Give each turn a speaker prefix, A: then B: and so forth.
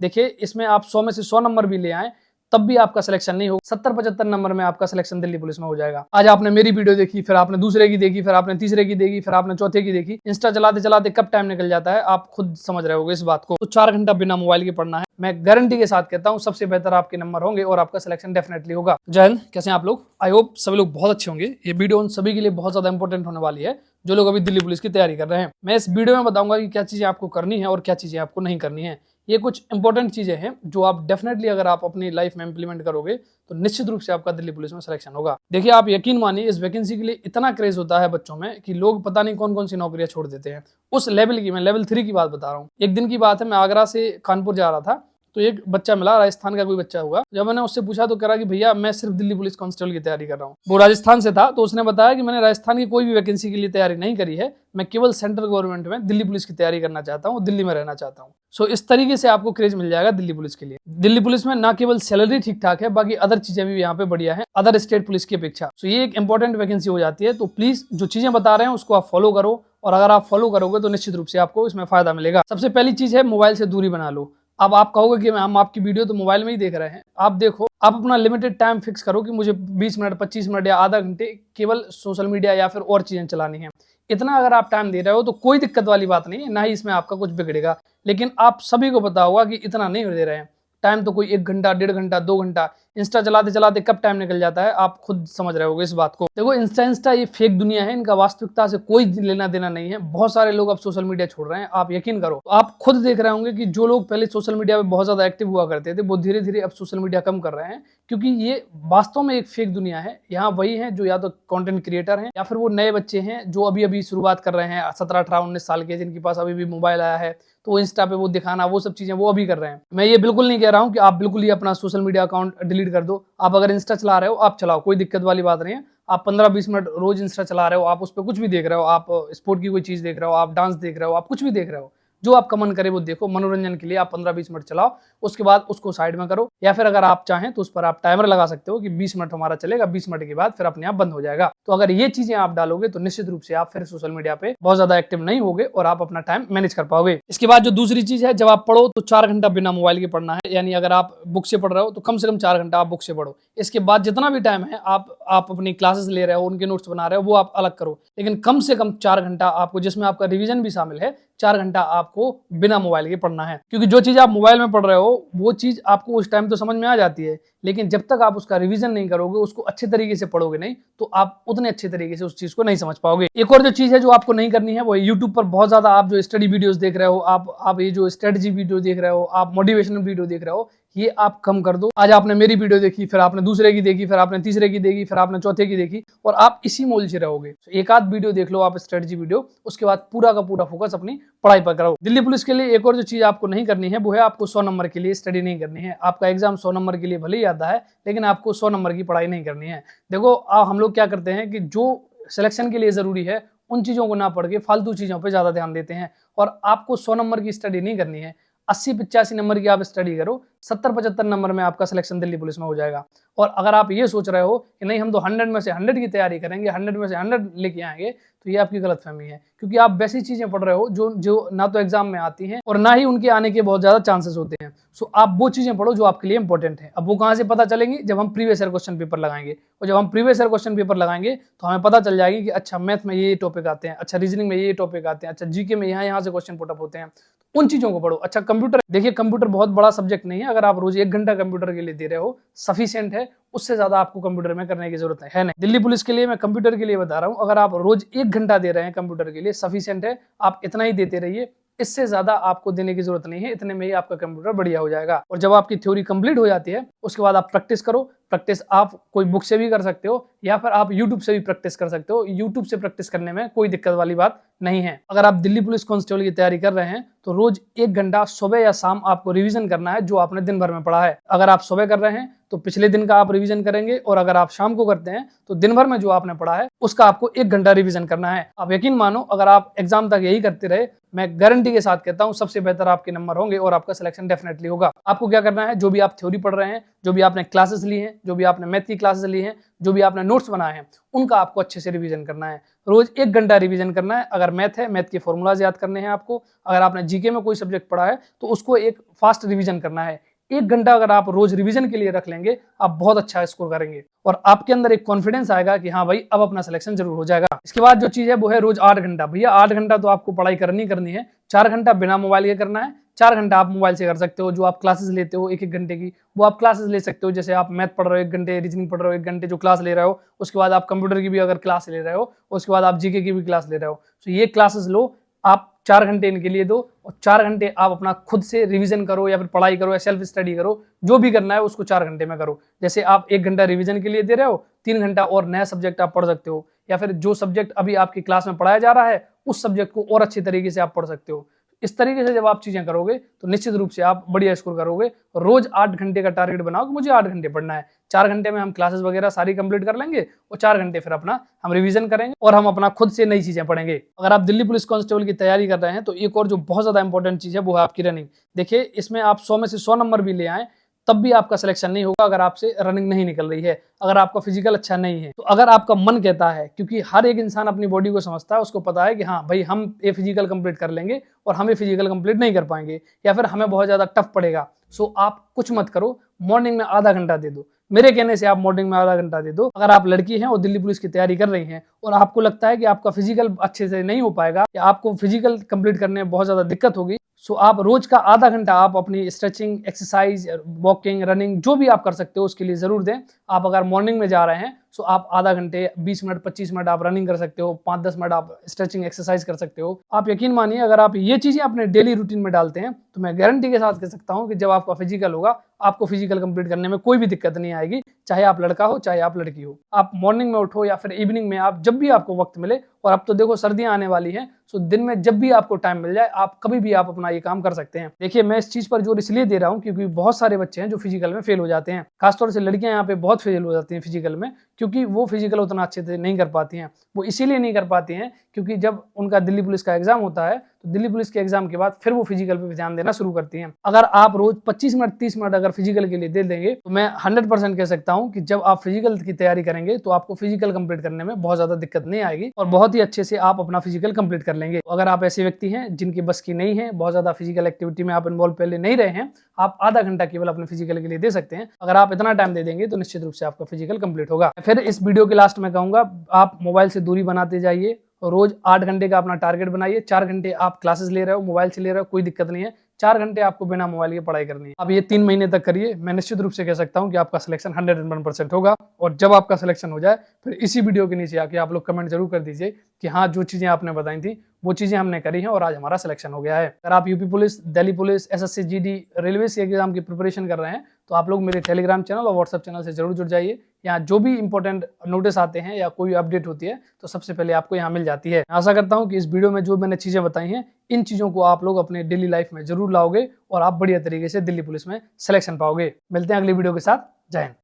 A: देखिए इसमें आप 100 में से 100 नंबर भी ले आए तब भी आपका सिलेक्शन नहीं होगा। 70-75 नंबर में आपका सिलेक्शन दिल्ली पुलिस में हो जाएगा। आज आपने मेरी वीडियो देखी, फिर आपने दूसरे की देखी, फिर आपने तीसरे की देखी, फिर आपने चौथे की देखी। इंस्टा चलाते चलाते कब टाइम निकल जाता है आप खुद समझ रहे होगे इस बात को। तो 4 घंटा बिना मोबाइल के पढ़ना है, मैं गारंटी के साथ कहता हूँ सबसे बेहतर आपके नंबर होंगे और आपका सिलेक्शन डेफिनेटली होगा। जय हिंद, कैसे हैं आप लोग? आई होप सभी लोग बहुत अच्छे होंगे। ये वीडियो उन सभी के लिए बहुत ज्यादा इंपॉर्टेंट होने वाली है जो लोग अभी दिल्ली पुलिस की तैयारी कर रहे हैं। मैं इस वीडियो में बताऊंगा कि क्या चीजें आपको करनी है और क्या चीजें आपको नहीं करनी है। ये कुछ इंपॉर्टेंट चीजें हैं जो आप डेफिनेटली अगर आप अपनी लाइफ में इंप्लीमेंट करोगे तो निश्चित रूप से आपका दिल्ली पुलिस में सिलेक्शन होगा। देखिए आप यकीन मानिए इस वैकेंसी के लिए इतना क्रेज होता है बच्चों में कि लोग पता नहीं कौन कौन सी नौकरियां छोड़ देते हैं। उस लेवल की, मैं लेवल 3 की बात बता रहा हूँ। एक दिन की बात है, मैं आगरा से कानपुर जा रहा था तो एक बच्चा मिला, राजस्थान का कोई बच्चा हुआ। जब मैंने उससे पूछा तो कह रहा कि भैया मैं सिर्फ दिल्ली पुलिस कांस्टेबल की तैयारी कर रहा हूँ। वो राजस्थान से था तो उसने बताया कि मैंने राजस्थान की कोई भी वैकेंसी के लिए तैयारी नहीं करी है, मैं केवल सेंट्रल गवर्नमेंट में दिल्ली पुलिस की तैयारी करना चाहता हूँ, दिल्ली में रहना चाहता हूँ। सो इस तरीके से आपको क्रेज मिल जाएगा दिल्ली पुलिस के लिए। दिल्ली पुलिस में ना केवल सैलरी ठीक ठाक है, बाकी अदर चीजें भी यहाँ पे बढ़िया है अदर स्टेट पुलिस की अपेक्षा। सो ये एक इंपॉर्टेंट वैकेंसी हो जाती है। तो प्लीज जो चीजें बता रहे हैं उसको आप फॉलो करो, और अगर आप फॉलो करोगे तो निश्चित रूप से आपको इसमें फायदा मिलेगा। सबसे पहली चीज है मोबाइल से दूरी बना लो। अब आप कहोगे कि हम आपकी वीडियो तो मोबाइल में ही देख रहे हैं। आप देखो, आप अपना लिमिटेड टाइम फिक्स करो कि मुझे 20 मिनट 25 मिनट या आधा घंटे केवल सोशल मीडिया या फिर और चीजें चलानी है। इतना अगर आप टाइम दे रहे हो तो कोई दिक्कत वाली बात नहीं है, ना ही इसमें आपका कुछ बिगड़ेगा। लेकिन आप सभी को पता होगा कि इतना नहीं दे रहे हैं टाइम, तो कोई 1 घंटा 1.5 घंटा 2 घंटा इंस्टा चलाते चलाते कब टाइम निकल जाता है आप खुद समझ रहे होगे इस बात को। देखो इंस्टा ये फेक दुनिया है, इनका वास्तविकता से कोई लेना देना नहीं है। बहुत सारे लोग अब सोशल मीडिया छोड़ रहे हैं, आप यकीन करो। आप खुद देख रहे होंगे कि जो लोग पहले सोशल मीडिया पे बहुत ज्यादा एक्टिव हुआ करते थे वो धीरे धीरे अब सोशल मीडिया कम कर रहे हैं, क्योंकि ये वास्तव में एक फेक दुनिया है। यहाँ वही है जो या तो कंटेंट क्रिएटर हैं या फिर वो नए बच्चे हैं जो अभी अभी शुरुआत कर रहे हैं, 17 18 19 साल के, जिनके पास अभी भी मोबाइल आया है तो वो इंस्टा पे वो दिखाना वो सब चीजें वो अभी कर रहे हैं। मैं ये बिल्कुल नहीं कह रहा हूँ कि आप बिल्कुल ही अपना सोशल मीडिया अकाउंट डिलीट कर दो। आप अगर इंस्टा चला रहे हो आप चलाओ, कोई दिक्कत वाली बात नहीं है। आप 15-20 मिनट रोज इंस्टा चला रहे हो, आप उस पर कुछ भी देख रहे हो, आप स्पोर्ट की कोई चीज देख रहे हो, आप डांस देख रहे हो, आप कुछ भी देख रहे हो, जो आपका मन करे वो देखो। मनोरंजन के लिए आप 15-20 मिनट चलाओ, उसके बाद उसको साइड में करो। या फिर अगर आप चाहें तो उस पर आप टाइमर लगा सकते हो कि 20 मिनट हमारा चलेगा, 20 मिनट के बाद फिर अपने आप बंद हो जाएगा। तो अगर ये चीजें आप डालोगे तो निश्चित रूप से आप फिर सोशल मीडिया पे बहुत ज्यादा एक्टिव नहीं होगे और आप अपना टाइम मैनेज कर पाओगे। इसके बाद जो दूसरी चीज है, जब आप पढ़ो तो 4 घंटा बिना मोबाइल के पढ़ना है। यानी अगर आप बुक से पढ़ रहे हो तो कम से कम 4 घंटा आप बुक से पढ़ो। इसके बाद जितना भी टाइम है आप अपनी क्लासेस ले रहे हो, उनके नोट्स बना रहे हो, वो आप अलग करो। लेकिन कम से कम 4 घंटा आपको, जिसमें आपका रिवीजन भी शामिल है, 4 घंटा आपको बिना मोबाइल के पढ़ना है। क्योंकि जो चीज आप मोबाइल में पढ़ रहे हो वो चीज आपको उस टाइम तो समझ में आ जाती है, लेकिन जब तक आप उसका रिवीजन नहीं करोगे, उसको अच्छे तरीके से पढ़ोगे नहीं, तो आप उतने अच्छे तरीके से उस चीज को नहीं समझ पाओगे। एक और जो चीज है जो आपको नहीं करनी है वो यूट्यूब पर बहुत ज्यादा आप जो स्टडी वीडियोस देख रहे हो, आप ये जो स्ट्रेटजी वीडियो देख रहे हो, आप मोटिवेशनल वीडियो देख रहे हो, ये आप कम कर दो। आज आपने मेरी वीडियो देखी, फिर आपने दूसरे की देखी, फिर आपने तीसरे की देखी, फिर आपने चौथे की देखी, और आप इसी में उलझे रहोगे। एक आध वीडियो देख लो आप स्ट्रेटजी वीडियो, उसके बाद पूरा का पूरा फोकस अपनी पढ़ाई पर करो। दिल्ली पुलिस के लिए एक और जो चीज आपको नहीं करनी है वो है आपको 100 नंबर के लिए स्टडी नहीं करनी है। आपका एग्जाम 100 नंबर के लिए भले ही आता है, लेकिन आपको 100 नंबर की पढ़ाई नहीं करनी है। देखो हम लोग क्या करते हैं कि जो सिलेक्शन के लिए जरूरी है उन चीजों को ना पढ़ के फालतू चीजों पर ज्यादा ध्यान देते हैं, और आपको 100 नंबर की स्टडी नहीं करनी है। 80-85 नंबर की आप स्टडी करो, 70-75 नंबर में आपका सिलेक्शन दिल्ली पुलिस में हो जाएगा। और अगर आप ये सोच रहे हो कि नहीं हम तो 100 में से 100 की तैयारी करेंगे, 100 में से 100 लेके आएंगे, तो ये आपकी गलतफहमी है। क्योंकि आप वैसी चीजें पढ़ रहे हो जो ना तो एग्जाम में आती हैं और ना ही उनके आने के बहुत ज्यादा चांसेस होते हैं। सो आप वो चीजें पढ़ो जो आपके लिए इंपॉर्टेंट है। अब वो कहाँ से पता चलेंगी? जब हम प्रीवियस ईयर क्वेश्चन पेपर लगाएंगे, और जब हम प्रीवियस ईयर क्वेश्चन पेपर लगाएंगे तो हमें पता चल जाएगी कि अच्छा मैथ में ये टॉपिक आते हैं, अच्छा रीजनिंग में ये टॉपिक आते हैं, अच्छा जीके में यहाँ से क्वेश्चन पुटअप होते हैं, उन चीजों को पढ़ो। अच्छा कंप्यूटर, देखिए कंप्यूटर बहुत बड़ा सब्जेक्ट नहीं है। अगर आप रोज 1 घंटा कंप्यूटर के लिए दे रहे हो सफिशिएंट है, उससे ज्यादा आपको कंप्यूटर में करने की जरूरत है नहीं। दिल्ली पुलिस के लिए मैं कंप्यूटर के लिए बता रहा हूँ, अगर आप रोज 1 घंटा दे रहे हैं कंप्यूटर के लिए सफिशिएंट है, आप इतना ही देते रहिए, इससे ज्यादा आपको देने की जरूरत नहीं है। इतने में ही आपका कंप्यूटर बढ़िया हो जाएगा। और जब आपकी थ्योरी कंप्लीट हो जाती है उसके बाद आप प्रैक्टिस करो। प्रैक्टिस आप कोई बुक से भी कर सकते हो या फिर आप यूट्यूब से भी प्रैक्टिस कर सकते हो। यूट्यूब से प्रैक्टिस करने में कोई दिक्कत वाली बात नहीं है। अगर आप दिल्ली पुलिस कांस्टेबल की तैयारी कर रहे हैं तो रोज 1 घंटा सुबह या शाम आपको रिवीजन करना है जो आपने दिन भर में पढ़ा है। अगर आप सुबह कर रहे हैं तो पिछले दिन का आप रिवीजन करेंगे, और अगर आप शाम को करते हैं तो दिन भर में जो आपने पढ़ा है उसका आपको 1 घंटा रिवीजन करना है। आप यकीन मानो, अगर आप एग्जाम तक यही करते रहे, मैं गारंटी के साथ कहता हूं सबसे बेहतर आपके नंबर होंगे और आपका सिलेक्शन डेफिनेटली होगा। आपको क्या करना है, जो भी आप थ्योरी पढ़ रहे हैं, जो भी आपने क्लासेस ली हैं, जो भी आपने मैथ की क्लासेस ली हैं, जो भी आपने नोट्स बनाए हैं, उनका आपको अच्छे से रिवीजन करना है। रोज 1 घंटा रिवीजन करना है। अगर मैथ है, मैथ के फॉर्मूलाज याद करने हैं आपको। अगर आपने जीके में कोई सब्जेक्ट पढ़ा है तो उसको एक फास्ट रिवीजन करना है। 1 घंटा अगर आप रोज रिवीजन के लिए रख लेंगे, आप बहुत अच्छा स्कोर करेंगे और आपके अंदर एक कॉन्फिडेंस आएगा कि हाँ भाई, अब अपना सिलेक्शन जरूर हो जाएगा। इसके बाद जो चीज है वो है रोज 8 घंटा। भैया 8 घंटा तो आपको पढ़ाई करनी है। 4 घंटा बिना मोबाइल के करना है। 4 घंटा आप मोबाइल से कर सकते हो। जो आप क्लासेस लेते हो 1-1 घंटे की, वो आप क्लासेस ले सकते हो। जैसे आप मैथ पढ़ रहे हो 1 घंटे, रीजनिंग पढ़ रहे हो 1 घंटे जो क्लास ले रहे हो, उसके बाद आप कंप्यूटर की भी अगर क्लास ले रहे हो, उसके बाद आप जीके की भी क्लास ले रहे हो, तो ये क्लासेस लो आप। 4 घंटे इनके लिए दो और 4 घंटे आप अपना खुद से रिवीजन करो या फिर पढ़ाई करो या सेल्फ स्टडी करो। जो भी करना है उसको 4 घंटे में करो। जैसे आप 1 घंटा रिवीजन के लिए दे रहे हो, 3 घंटा और नया सब्जेक्ट आप पढ़ सकते हो, या फिर जो सब्जेक्ट अभी आपकी क्लास में पढ़ाया जा रहा है उस सब्जेक्ट को और अच्छी तरीके से आप पढ़ सकते हो। इस तरीके से जब आप चीजें करोगे तो निश्चित रूप से आप बढ़िया स्कोर करोगे। रोज 8 घंटे का टारगेट बनाओ कि मुझे 8 घंटे पढ़ना है। 4 घंटे में हम क्लासेस वगैरह सारी कंप्लीट कर लेंगे और 4 घंटे फिर अपना हम रिवीजन करेंगे और हम अपना खुद से नई चीजें पढ़ेंगे। अगर आप दिल्ली पुलिस कांस्टेबल की तैयारी कर रहे हैं तो एक और जो बहुत ज्यादा इंपॉर्टेंट चीज है वो है आपकी रनिंग। देखिए, इसमें आप 100 में से 100 नंबर भी ले आए तब भी आपका सिलेक्शन नहीं होगा अगर आपसे रनिंग नहीं निकल रही है, अगर आपका फिजिकल अच्छा नहीं है। तो अगर आपका मन कहता है, क्योंकि हर एक इंसान अपनी बॉडी को समझता है, उसको पता है कि हाँ भाई, हम ये फिजिकल कंप्लीट कर लेंगे और हम ये फिजिकल कंप्लीट नहीं कर पाएंगे या फिर हमें बहुत ज्यादा टफ पड़ेगा, सो आप कुछ मत करो, मॉर्निंग में आधा घंटा दे दो। मेरे कहने से आप मॉर्निंग में आधा घंटा दे दो। अगर आप लड़की हैं और दिल्ली पुलिस की तैयारी कर रही हैं और आपको लगता है कि आपका फिजिकल अच्छे से नहीं हो पाएगा या आपको फिजिकल कंप्लीट करने में बहुत ज्यादा दिक्कत होगी, सो आप रोज का आधा घंटा आप अपनी स्ट्रेचिंग, एक्सरसाइज, वॉकिंग, रनिंग जो भी आप कर सकते हो उसके लिए जरूर दें। आप अगर मॉर्निंग में जा रहे हैं सो आप आधा घंटे, 20 मिनट, 25 मिनट आप रनिंग कर सकते हो, 5-10 मिनट आप स्ट्रेचिंग एक्सरसाइज कर सकते हो। आप यकीन मानिए, अगर आप ये चीजें अपने डेली रूटीन में डालते हैं तो मैं गारंटी के साथ कह सकता हूं कि जब आपका फिजिकल होगा, आपको फिजिकल कंप्लीट करने में कोई भी दिक्कत नहीं आएगी, चाहे आप लड़का हो चाहे आप लड़की हो। आप मॉर्निंग में उठो या फिर इवनिंग में, आप जब भी आपको वक्त मिले, और अब तो देखो सर्दियां आने वाली हैं, सो दिन में जब भी आपको टाइम मिल जाए, आप कभी भी आप अपना ये काम कर सकते हैं। देखिए, मैं इस चीज पर जोर इसलिए दे रहा हूँ क्योंकि बहुत सारे बच्चे हैं जो फिजिकल में फेल हो जाते हैं। खासतौर से लड़कियां यहाँ पे बहुत फेल हो जाती हैं फिजिकल में, क्योंकि वो फिजिकल उतना अच्छे से नहीं कर पाती हैं। वो इसीलिए नहीं कर पाती हैं क्योंकि जब उनका दिल्ली पुलिस का एग्जाम होता है तो दिल्ली पुलिस के एग्जाम के बाद फिर वो फिजिकल पे ध्यान देना शुरू करती हैं। अगर आप रोज 25 मिनट, 30 मिनट अगर फिजिकल के लिए दे देंगे तो मैं 100% कह सकता हूं कि जब आप फिजिकल की तैयारी करेंगे तो आपको फिजिकल कंप्लीट करने में बहुत ज्यादा दिक्कत नहीं आएगी और बहुत ही अच्छे से आप अपना फिजिकल कंप्लीट कर लेंगे। अगर आप ऐसे व्यक्ति हैं जिनकी बस की नहीं है, बहुत ज्यादा फिजिकल एक्टिविटी में आप इन्वॉल्व पहले नहीं रहे हैं, आप आधा घंटा केवल अपने फिजिकल के लिए दे सकते हैं। अगर आप इतना टाइम दे देंगे तो निश्चित रूप से आपका फिजिकल कंप्लीट होगा। फिर इस वीडियो के लास्ट में कहूंगा, आप मोबाइल से दूरी बनाते जाइए। रोज 8 घंटे का अपना टारगेट बनाइए। 4 घंटे आप क्लासेस ले रहे हो, मोबाइल से ले रहे हो, कोई दिक्कत नहीं है। 4 घंटे आपको बिना मोबाइल के पढ़ाई करनी है। अब ये 3 महीने तक करिए। मैं निश्चित रूप से कह सकता हूं कि आपका सिलेक्शन 101% होगा। और जब आपका सिलेक्शन हो जाए फिर इसी वीडियो के नीचे आके आप लोग कमेंट जरूर कर दीजिए कि हाँ, जो चीजें आपने बताई थी वो चीजें हमने करी हैं और आज हमारा सिलेक्शन हो गया है। अगर आप UP police, Delhi police, SSC, GD, railway के एग्जाम की प्रिपरेशन कर रहे हैं तो आप लोग मेरे टेलीग्राम चैनल और व्हाट्सएप चैनल से जरूर जुड़ जाइए। यहाँ जो भी इंपॉर्टेंट नोटिस आते हैं या कोई अपडेट होती है तो सबसे पहले आपको यहाँ मिल जाती है। आशा करता हूँ कि इस वीडियो में जो मैंने चीजें बताई हैं, इन चीजों को आप लोग अपने डेली लाइफ में जरूर लाओगे और आप बढ़िया तरीके से दिल्ली पुलिस में सिलेक्शन पाओगे। मिलते हैं अगली वीडियो के साथ। जय हिंद।